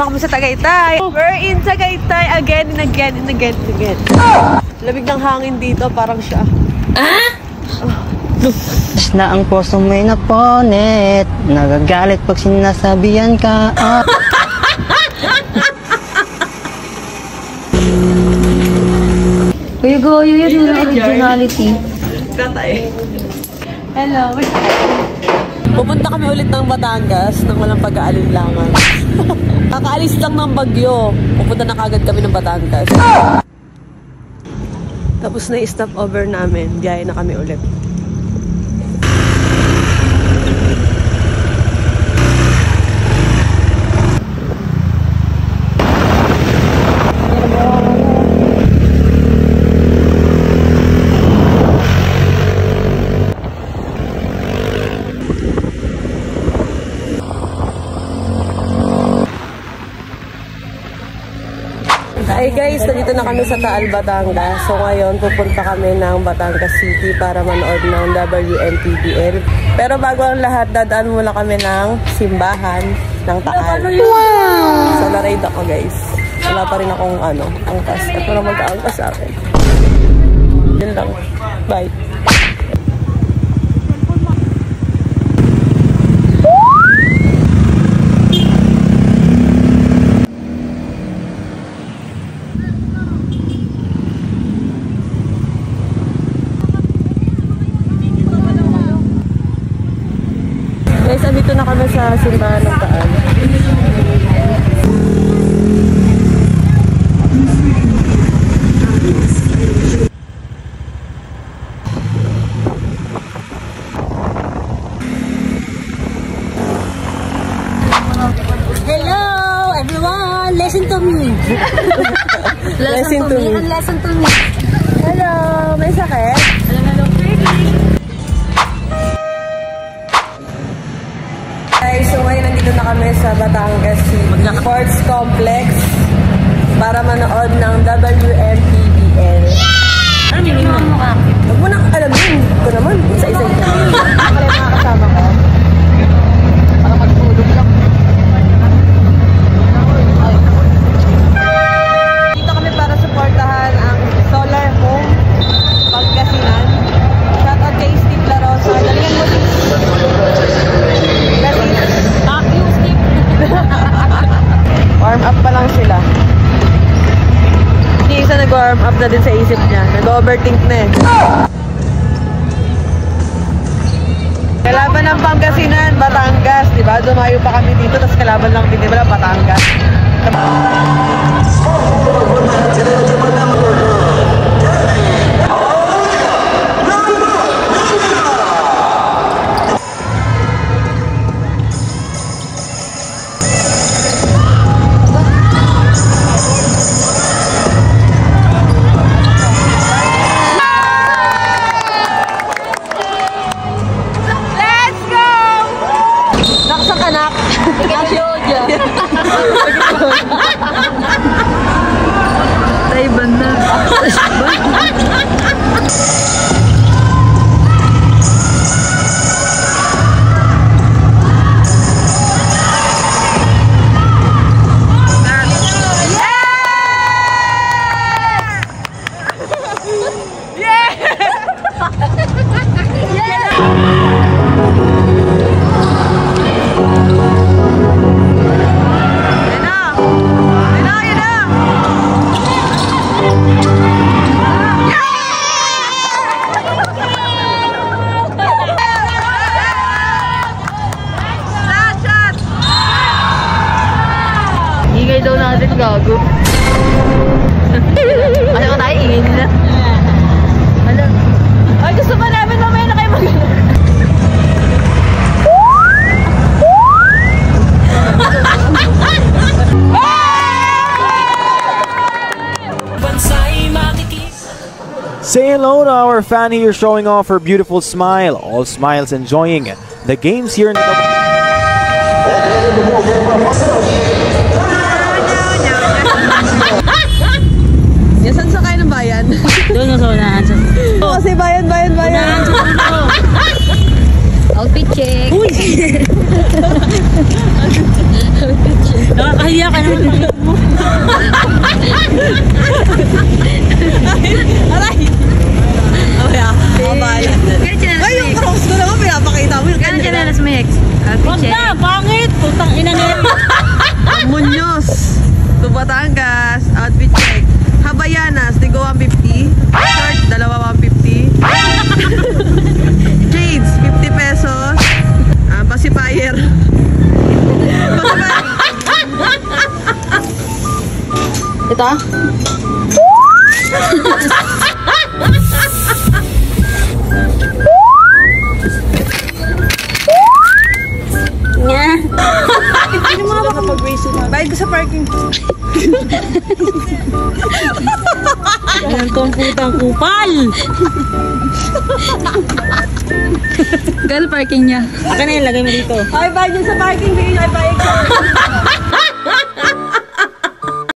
naman kami sa Tagaytay. We're in Tagaytay again and again and again and again. Lamig ng hangin dito, parang siya. Na ang puso mo'y naponet, nagagalit pag sinasabihan ka. Kuya Goyo, yun yung originality. Katay. Hello. Pupunta kami ulit ng Batangas nang walang pag-aalinlangan. Kakaalis lang ng bagyo. Pupunta na kagad kami ng Batangas. Tapos na i-stop over namin. Biyahe na kami ulit. Hi guys, nandito na kami sa Taal, Batangas. So ngayon, pupunta kami ng Batangas City para manood ng WMPBL. Pero bago ang lahat, dadaan muna kami ng simbahan ng Taal. Wow! So na-raid ako guys. Wala pa rin akong angkas. Ito na mag-aangkas sa akin. Yun lang. Bye! Guys, andito na kami sa simbahan ng Taal. Hello, everyone! Listen to me! Listen to me and listen to me. Hello! May sakit? Hello, pretty! So ngayon nandito na kami sa Batangas Sports Complex para manood ng WMPBL. Ano yung mukha? Huwag mo nang alamin. Ito naman, isa-isa ito. Ako lang mga kasama ko. Para magtulog lang. Dito kami para supportahan ang Solar Home Pangasinan. Shout out kay Steve Larosa. Dalingan mo din. Warm up pa lang sila. Hindi isa nag-warm up na din sa isip niya. Nag-overthink na eh. Kalaban ng Pangasinan, Batangas, diba? Dumayo pa kami dito, tapos kalaban lang din, diba? Batangas. Taiban na. Daw natin gago. Ano ko tayo ingin nila? Ano? Ay, gusto pa namin mamaya na kayo mag-ano. Say hello to our fan here showing off her beautiful smile. All smiles enjoying the games here in the... Saan sa kayo ng bayan? Doon sa unahan. Oo, kasi bayan. Unahan sa outfit check. Uy! Nakakahiya ka naman. Aray! Bahala. Ay, yung crocs ko naman, pinapakita mo yung Gano'n chinelas mo, Hex? Wag na, pangit! Putang ina na yun. Muñoz, to Batangas, outfit check. Habayanas, tigo 150. Short, dalawa 150. Shades, 50 pesos. Pacifier. Ito? Nga. Hindi mo na makapag-race na. Bayad ko sa parking. Yan tong putang kupal. Gano'n parking niya? Akin na yun, lagay mo dito. Ay, bayad yun sa parking. Bigyan nyo ay bayad ka.